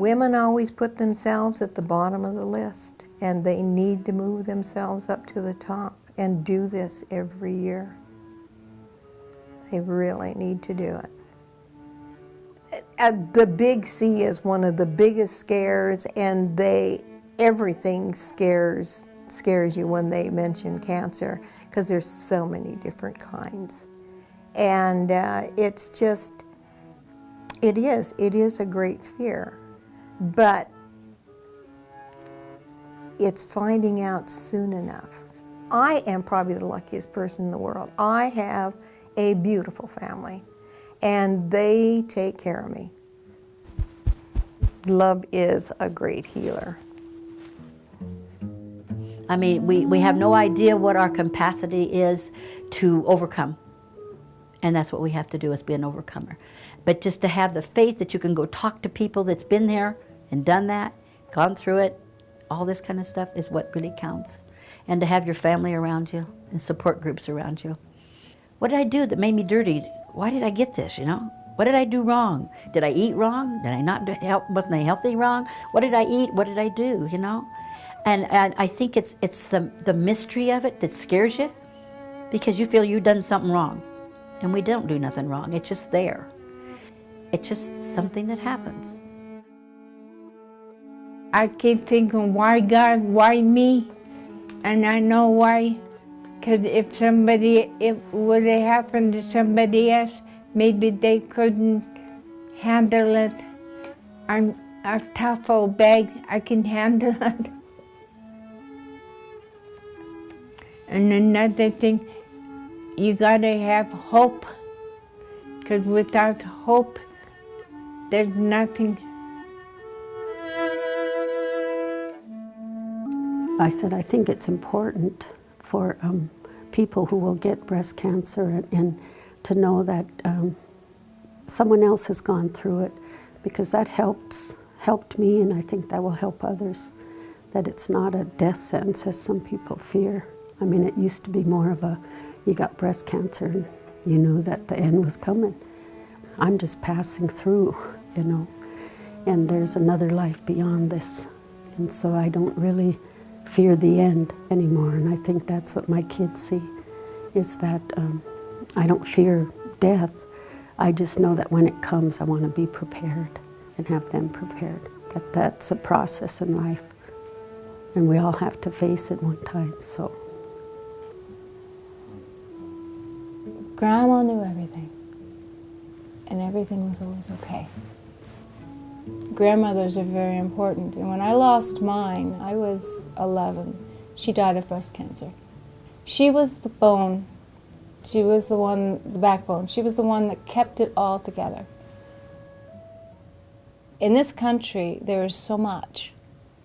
women always put themselves at the bottom of the list, and they need to move themselves up to the top and do this every year. They really need to do it. The big C is one of the biggest scares, and everything scares you when they mention cancer, because there's so many different kinds. And it's just, it is a great fear, but it's finding out soon enough. I am probably the luckiest person in the world. I have a beautiful family, and they take care of me. Love is a great healer. I mean, we have no idea what our capacity is to overcome. And that's what we have to do, is be an overcomer. But just to have the faith that you can go talk to people that's been there and done that, gone through it, all this kind of stuff is what really counts. And to have your family around you and support groups around you. What did I do that made me dirty? Why did I get this, you know? What did I do wrong? Did I eat wrong? Did I not wasn't I healthy wrong? What did I eat? What did I do, you know? And I think it's the mystery of it that scares you, because you feel you've done something wrong. And we don't do nothing wrong. It's just there. It's just something that happens. I keep thinking, why God, why me? And I know why. Because if it would have happened to somebody else, maybe they couldn't handle it. I'm a tough old bag. I can handle it. And another thing, you gotta have hope, because without hope, there's nothing. I said, I think it's important for people who will get breast cancer and to know that someone else has gone through it, because that helped me, and I think that will help others, that it's not a death sentence as some people fear. I mean, it used to be more of a, you got breast cancer and you knew that the end was coming. I'm just passing through, you know, and there's another life beyond this. And so I don't really fear the end anymore, and I think that's what my kids see, is that I don't fear death. I just know that when it comes, I want to be prepared and have them prepared. That's a process in life, and we all have to face it one time, so. Grandma knew everything, and everything was always okay. Grandmothers are very important, and when I lost mine, I was 11. She died of breast cancer. She was the bone, she was the one, the backbone, she was the one that kept it all together. In this country, there is so much,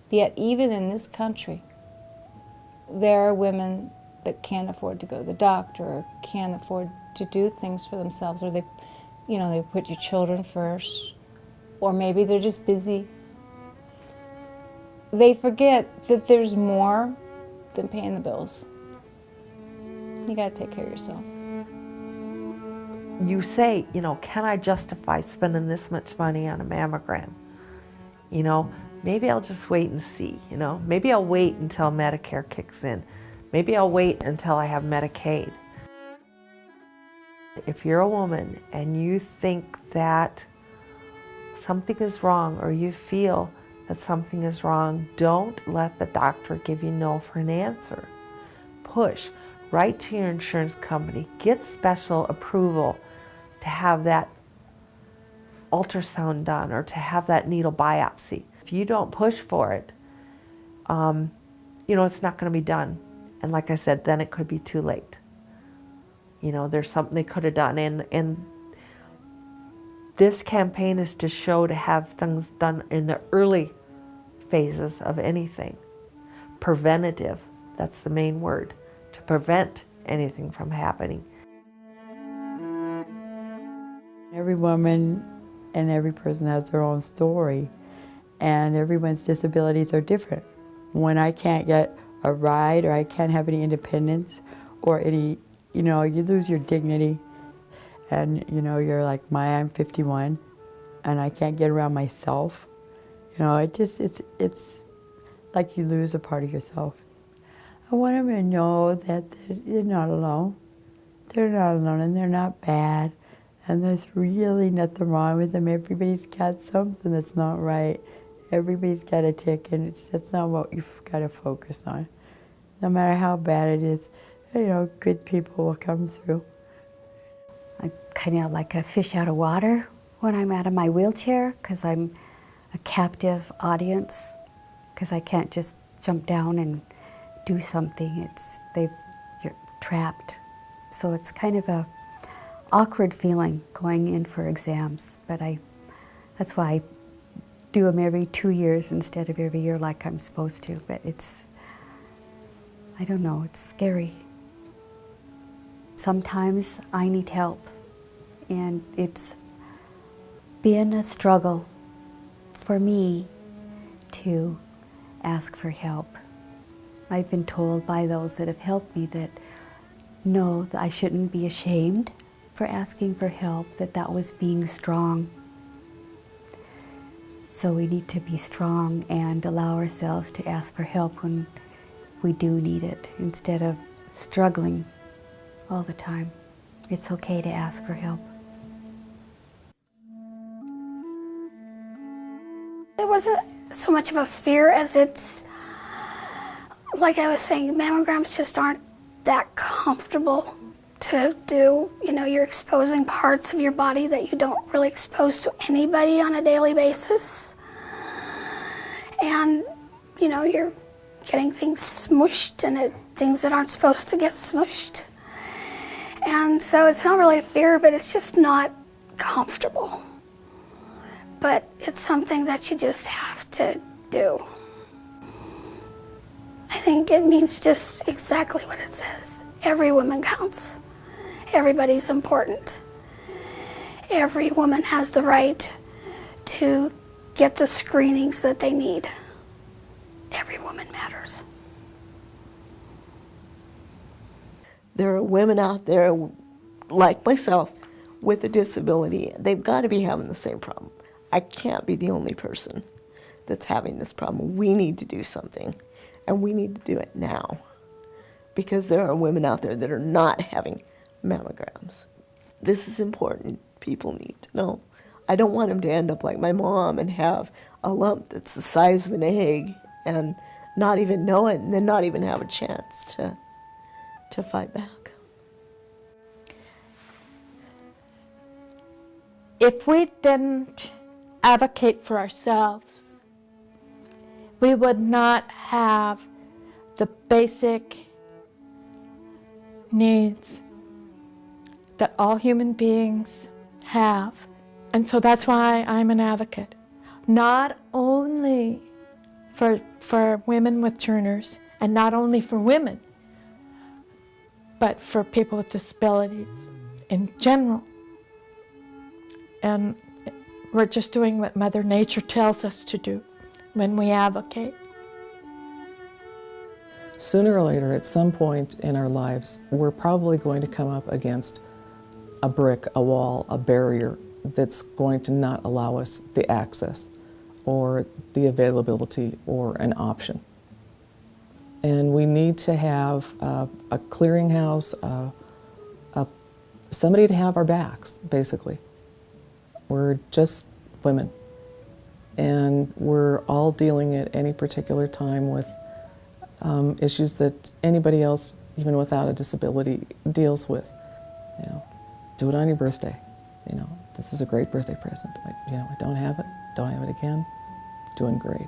yet even in this country, there are women that can't afford to go to the doctor, or can't afford to do things for themselves, or they put your children first, or maybe they're just busy. They forget that there's more than paying the bills. You gotta take care of yourself. You say, can I justify spending this much money on a mammogram? Maybe I'll just wait and see, Maybe I'll wait until Medicare kicks in. Maybe I'll wait until I have Medicaid. If you're a woman and you think that something is wrong, or you feel that something is wrong, don't let the doctor give you no for an answer. Push. Write to your insurance company. Get special approval to have that ultrasound done, or to have that needle biopsy. If you don't push for it, it's not going to be done. And like I said, then it could be too late. There's something they could have done. And this campaign is to have things done in the early phases of anything. Preventative, that's the main word, to prevent anything from happening. Every woman and every person has their own story, and everyone's disabilities are different. When I can't get a ride, or I can't have any independence, or any, you lose your dignity, and you're like, I'm 51, and I can't get around myself, You know, it's like you lose a part of yourself. I want them to know that they're not alone. They're not alone, and they're not bad, and there's really nothing wrong with them. Everybody's got something that's not right. Everybody's got a tick, and that's not what you've got to focus on. No matter how bad it is, you know, good people will come through. I'm kind of like a fish out of water when I'm out of my wheelchair, because I'm a captive audience, because I can't just jump down and do something. You're trapped. So it's kind of a awkward feeling going in for exams, but that's why I do them every 2 years instead of every year like I'm supposed to. But I don't know, it's scary. Sometimes I need help, and it's been a struggle for me to ask for help. I've been told by those that have helped me that no, that I shouldn't be ashamed for asking for help, that was being strong. So we need to be strong and allow ourselves to ask for help when we do need it, instead of struggling all the time. It's okay to ask for help. It wasn't so much of a fear as it's, like I was saying, mammograms just aren't that comfortable to do. You know, you're exposing parts of your body that you don't really expose to anybody on a daily basis. And, you know, you're getting things smushed and things that aren't supposed to get smushed. And so it's not really a fear, but it's just not comfortable. But it's something that you just have to do. I think it means just exactly what it says. Every woman counts. Everybody's important. Every woman has the right to get the screenings that they need. Every woman matters. There are women out there like myself with a disability. They've got to be having the same problem. I can't be the only person that's having this problem. We need to do something, and we need to do it now, because there are women out there that are not having mammograms. This is important. People need to know. I don't want them to end up like my mom and have a lump that's the size of an egg and not even know it, and then not even have a chance to fight back. If we didn't advocate for ourselves, we would not have the basic needs that all human beings have. And so that's why I'm an advocate, not only for women with Turners, and not only for women, but for people with disabilities in general. And we're just doing what Mother Nature tells us to do when we advocate. Sooner or later, at some point in our lives, we're probably going to come up against a brick, a wall, a barrier that's going to not allow us the access or the availability or an option. And we need to have a clearinghouse, somebody to have our backs, basically. We're just women, and we're all dealing at any particular time with issues that anybody else, even without a disability, deals with. You know, do it on your birthday. You know, this is a great birthday present. You know, I don't have it again, doing great.